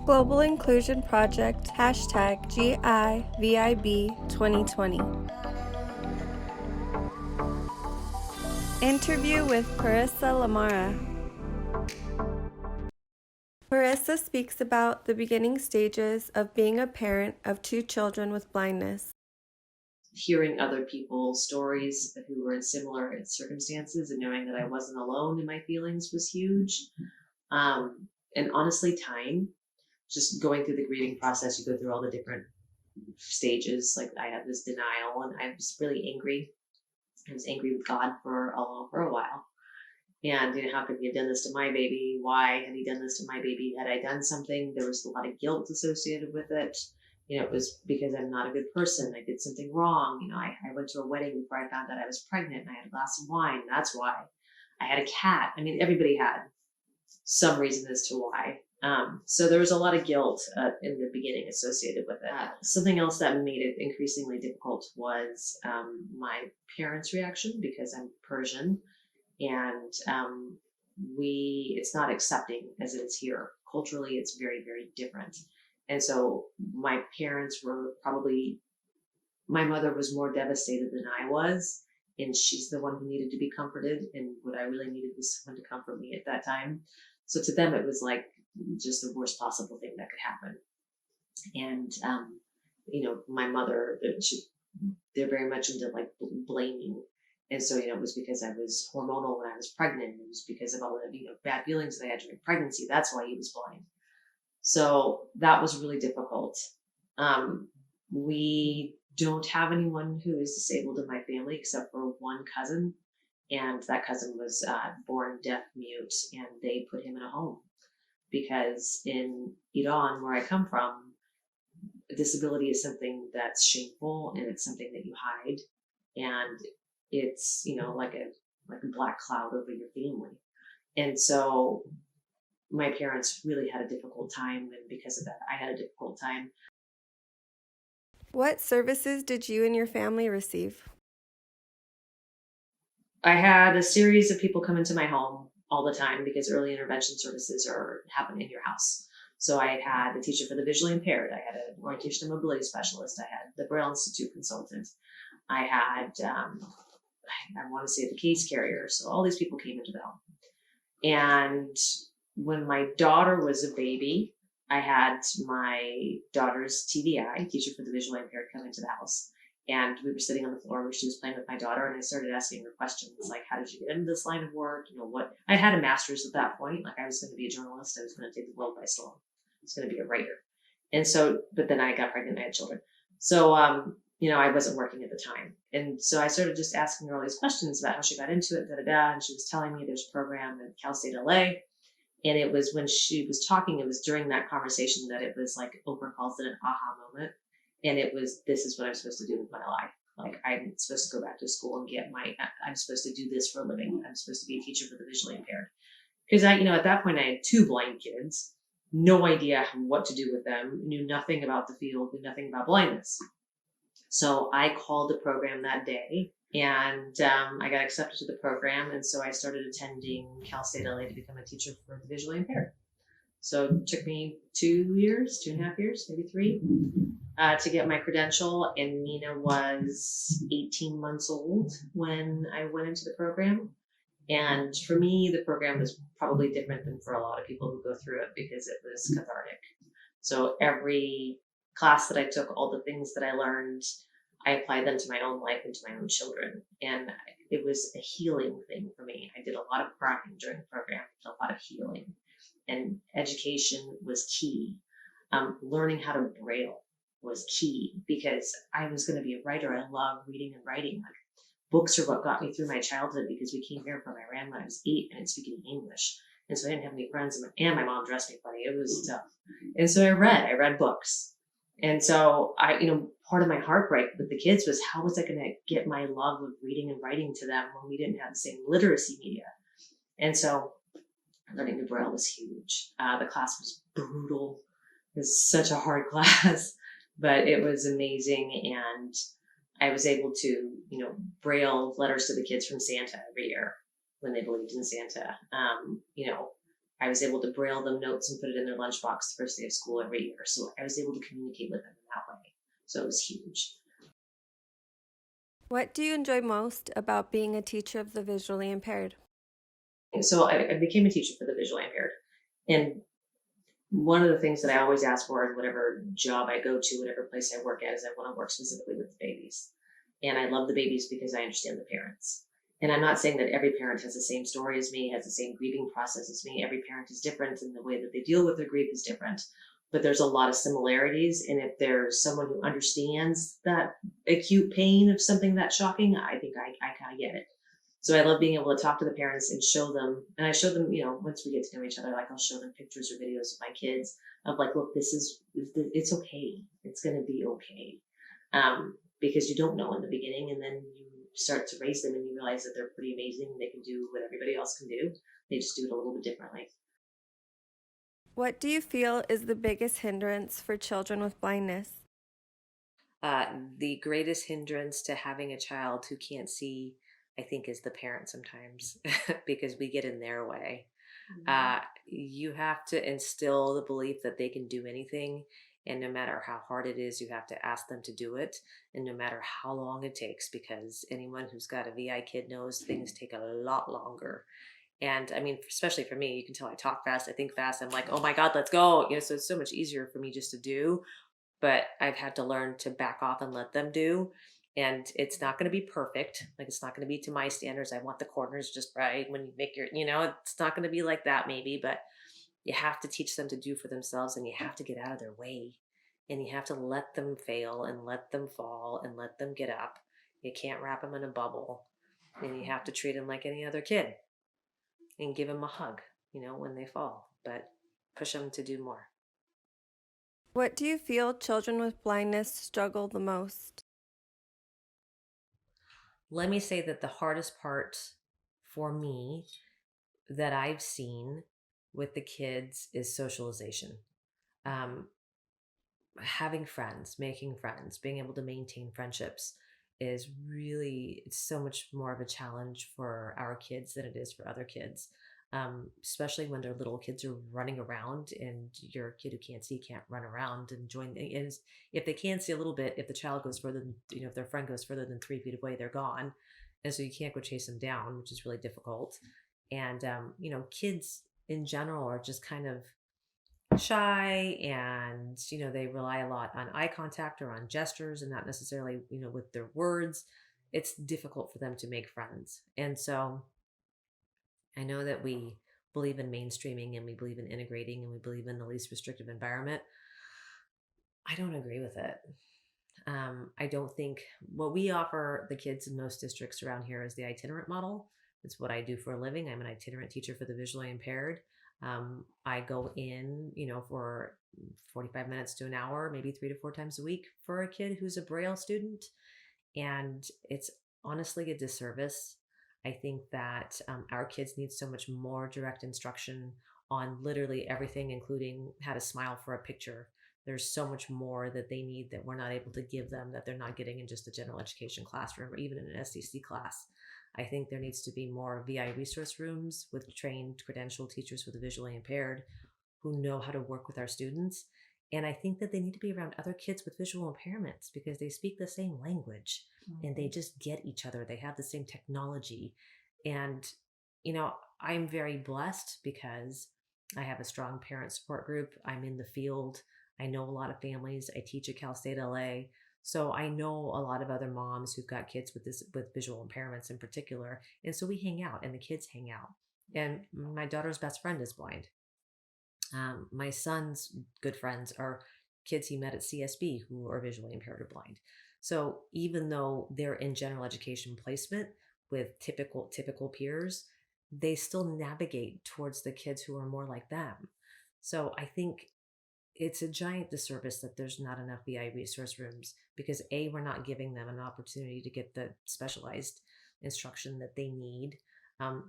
Global Inclusion Project, #GIVIB 2020. Interview with Parisa Lamarra. Parisa speaks about the beginning stages of being a parent of 2 children with blindness. Hearing other people's stories who were in similar circumstances and knowing that I wasn't alone in my feelings was huge. And honestly, time, just going through the grieving process, you go through all the different stages. Like I had this denial and I was really angry. I was angry with God for a while. And, how could he have done this to my baby? Why had he done this to my baby? Had I done something? There was a lot of guilt associated with it. It was because I'm not a good person. I did something wrong. I went to a wedding before I found out I was pregnant and I had a glass of wine. That's why. I had a cat. Everybody had some reason as to why. So there was a lot of guilt in the beginning associated with it. Something else that made it increasingly difficult was my parents' reaction, because I'm Persian. And it's not accepting as it is here. Culturally, it's very, very different. And so my parents were my mother was more devastated than I was, and she's the one who needed to be comforted. And what I really needed was someone to comfort me at that time. So to them, it was like just the worst possible thing that could happen. And, my mother, they're very much into like blaming. And so, it was because I was hormonal when I was pregnant. It was because of all the, bad feelings that I had during pregnancy. That's why he was blind. So that was really difficult. We don't have anyone who is disabled in my family except for one cousin. And that cousin was born deaf mute, and they put him in a home because in Iran, where I come from, disability is something that's shameful and it's something that you hide. And it's, like a black cloud over your family. And so my parents really had a difficult time. And because of that, I had a difficult time. What services did you and your family receive? I had a series of people come into my home all the time because early intervention services are happening in your house. So I had a teacher for the visually impaired. I had an orientation and mobility specialist. I had the Braille Institute consultant. I had, I want to say, the case carrier. So all these people came into the home. And when my daughter was a baby, I had my daughter's TVI, teacher for the visually impaired, come into the house. And we were sitting on the floor where she was playing with my daughter, and I started asking her questions like, how did you get into this line of work? What I had a master's at that point. Like, I was going to be a journalist. I was going to take the world by storm. I was going to be a writer. And so, but then I got pregnant and I had children. So, I wasn't working at the time. And so I started just asking her all these questions about how she got into it, and she was telling me there's a program at Cal State LA. And it was when she was talking, it was during that conversation that it was like Oprah calls it an aha moment. And it was, this is what I'm supposed to do with my life. Like, I'm supposed to go back to school and I'm supposed to do this for a living. I'm supposed to be a teacher for the visually impaired. Because at that point I had 2 blind kids, no idea what to do with them, knew nothing about the field, knew nothing about blindness. So I called the program that day, and I got accepted to the program. And so I started attending Cal State LA to become a teacher for the visually impaired. So it took me 2.5 years, maybe 3, to get my credential. And Mina was 18 months old when I went into the program. And for me, the program was probably different than for a lot of people who go through it because it was cathartic. So every class that I took, all the things that I learned, I applied them to my own life and to my own children. And it was a healing thing for me. I did a lot of crying during the program, a lot of healing. And education was key. Learning how to Braille was key because I was going to be a writer. I love reading and writing. Like, books are what got me through my childhood because we came here from Iran when I was 8 and I didn't speak any English. And so I didn't have any friends, and my mom dressed me funny. It was tough. And so I read books. And so part of my heartbreak with the kids was, how was I going to get my love of reading and writing to them when we didn't have the same literacy media? And so learning the Braille was huge. The class was brutal. It was such a hard class, but it was amazing. And I was able to, Braille letters to the kids from Santa every year when they believed in Santa. I was able to braille them notes and put it in their lunchbox the first day of school every year. So I was able to communicate with them in that way. So it was huge. What do you enjoy most about being a teacher of the visually impaired? So I became a teacher for the visually impaired. And one of the things that I always ask for in whatever job I go to, whatever place I work at, is I want to work specifically with the babies. And I love the babies because I understand the parents. And I'm not saying that every parent has the same story as me, has the same grieving process as me. Every parent is different, and the way that they deal with their grief is different. But there's a lot of similarities. And if there's someone who understands that acute pain of something that's shocking, I think I kind of get it. So I love being able to talk to the parents and show them, and I show them, once we get to know each other, like I'll show them pictures or videos of my kids of like, look, it's okay. It's going to be okay. Because you don't know in the beginning, and then you start to raise them and you realize that they're pretty amazing. They can do what everybody else can do. They just do it a little bit differently. What do you feel is the biggest hindrance for children with blindness? Uh, the greatest hindrance to having a child who can't see, I think, is the parent sometimes because we get in their way. Mm-hmm. You have to instill the belief that they can do anything. And no matter how hard it is, you have to ask them to do it. And no matter how long it takes, because anyone who's got a VI kid knows things take a lot longer. And I mean, especially for me, you can tell I talk fast, I think fast. I'm like, oh my God, let's go. So it's so much easier for me just to do, but I've had to learn to back off and let them do. And it's not going to be perfect. Like, it's not going to be to my standards. I want the corners just right when you make it's not going to be like that maybe, but you have to teach them to do for themselves, and you have to get out of their way, and you have to let them fail and let them fall and let them get up. You can't wrap them in a bubble, and you have to treat them like any other kid and give them a hug, when they fall, but push them to do more. What do you feel children with blindness struggle the most? Let me say that the hardest part for me that I've seen with the kids is socialization. Um, Having friends, making friends, being able to maintain friendships is really, it's so much more of a challenge for our kids than it is for other kids. Especially when their little kids are running around and your kid who can't see can't run around and join. And if they can see a little bit, if the child goes further than, if their friend goes further than 3 feet away, they're gone. And so you can't go chase them down, which is really difficult. And, kids in general are just kind of shy, and they rely a lot on eye contact or on gestures and not necessarily with their words. It's difficult for them to make friends. And so I know that we believe in mainstreaming, and we believe in integrating, and we believe in the least restrictive environment. I don't agree with it. I don't think what we offer the kids in most districts around here is the itinerant model. It's what I do for a living. I'm an itinerant teacher for the visually impaired. I go in, for 45 minutes to an hour, maybe 3 to 4 times a week for a kid who's a Braille student. And it's honestly a disservice. I think that our kids need so much more direct instruction on literally everything, including how to smile for a picture. There's so much more that they need that we're not able to give them, that they're not getting in just a general education classroom or even in an SDC class. I think there needs to be more VI resource rooms with trained, credentialed teachers for the visually impaired who know how to work with our students. And I think that they need to be around other kids with visual impairments because they speak the same language and they just get each other. They have the same technology. And, I'm very blessed because I have a strong parent support group. I'm in the field. I know a lot of families. I teach at Cal State LA. So I know a lot of other moms who've got kids with visual impairments in particular. And so we hang out and the kids hang out. And my daughter's best friend is blind. My son's good friends are kids he met at CSB who are visually impaired or blind. So even though they're in general education placement with typical peers, they still navigate towards the kids who are more like them. So I think it's a giant disservice that there's not enough VI resource rooms because we're not giving them an opportunity to get the specialized instruction that they need.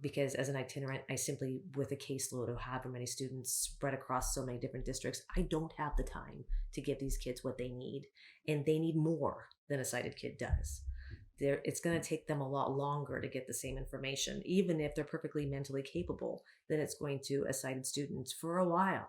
Because as an itinerant, I simply, with a caseload of however many students spread across so many different districts, I don't have the time to give these kids what they need, and they need more than a sighted kid does. it's going to take them a lot longer to get the same information. Even if they're perfectly mentally capable, then it's going to a sighted student for a while.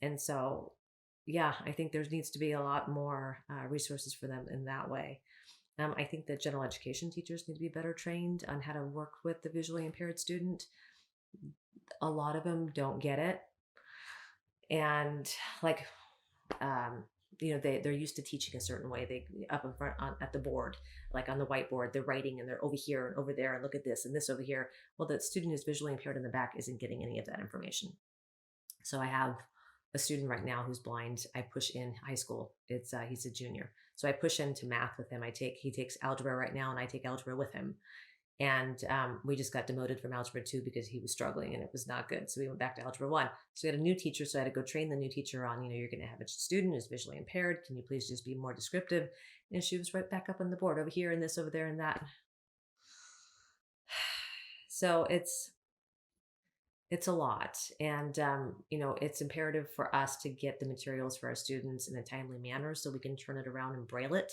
And so, yeah, I think there needs to be a lot more resources for them in that way. I think that general education teachers need to be better trained on how to work with the visually impaired student. A lot of them don't get it. And like, they're used to teaching a certain way. They up in front at the board, like on the whiteboard, they're writing and they're over here and over there and look at this and this over here. Well, the student who's visually impaired in the back isn't getting any of that information. So I have a student right now who's blind. I push in high school. He's a junior. So I push into math with him. He takes algebra right now and I take algebra with him. And we just got demoted from Algebra 2 because he was struggling and it was not good. So we went back to Algebra 1. So we had a new teacher. So I had to go train the new teacher on, you're going to have a student who's visually impaired. Can you please just be more descriptive? And she was right back up on the board over here and this over there and that. So it's a lot. And, it's imperative for us to get the materials for our students in a timely manner so we can turn it around and braille it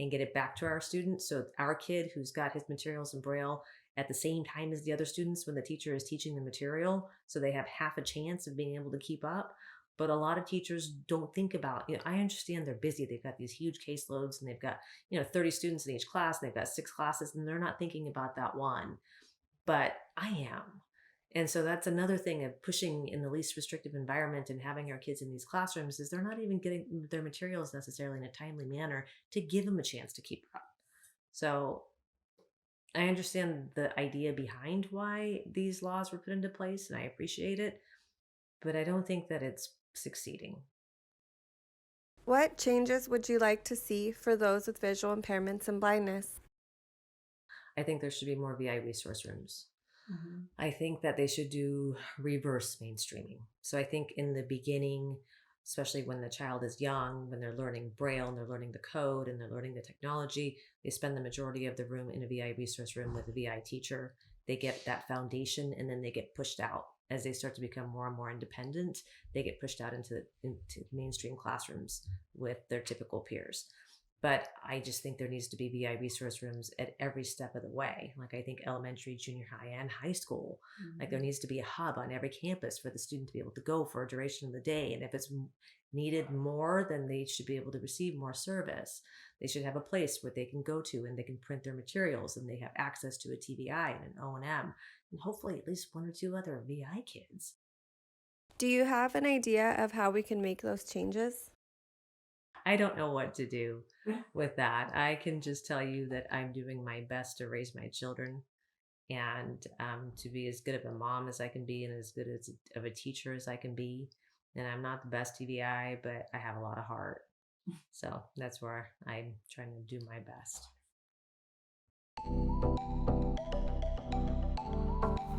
and get it back to our students. So our kid who's got his materials in braille at the same time as the other students when the teacher is teaching the material, so they have half a chance of being able to keep up. But a lot of teachers don't think about, I understand they're busy. They've got these huge caseloads and they've got, 30 students in each class and they've got 6 classes and they're not thinking about that one. But I am. And so that's another thing of pushing in the least restrictive environment and having our kids in these classrooms is they're not even getting their materials necessarily in a timely manner to give them a chance to keep up. So I understand the idea behind why these laws were put into place and I appreciate it, but I don't think that it's succeeding. What changes would you like to see for those with visual impairments and blindness? I think there should be more VI resource rooms. Mm-hmm. I think that they should do reverse mainstreaming. So I think in the beginning, especially when the child is young, when they're learning Braille and they're learning the code and they're learning the technology, they spend the majority of the room in a VI resource room with a VI teacher. They get that foundation and then they get pushed out. As they start to become more and more independent, they get pushed out into mainstream classrooms with their typical peers. But I just think there needs to be VI resource rooms at every step of the way. Like I think elementary, junior high, and high school. Mm-hmm. Like there needs to be a hub on every campus for the student to be able to go for a duration of the day. And if it's needed more, then they should be able to receive more service. They should have a place where they can go to and they can print their materials and they have access to a TVI and an O&M and hopefully at least 1 or 2 other VI kids. Do you have an idea of how we can make those changes? I don't know what to do with that. I can just tell you that I'm doing my best to raise my children and to be as good of a mom as I can be and as good of a teacher as I can be. And I'm not the best TVI, but I have a lot of heart. So that's where I'm trying to do my best.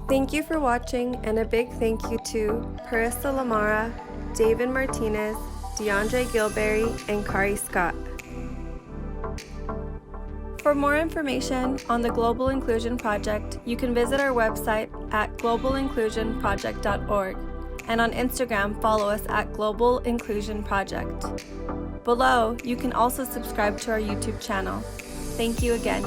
Thank you for watching, and a big thank you to Parisa Lamarra, David Martinez, DeAndre Gilberry, and Kari Scott. For more information on the Global Inclusion Project, you can visit our website at globalinclusionproject.org and on Instagram follow us at Global Inclusion Project. Below, you can also subscribe to our YouTube channel. Thank you again.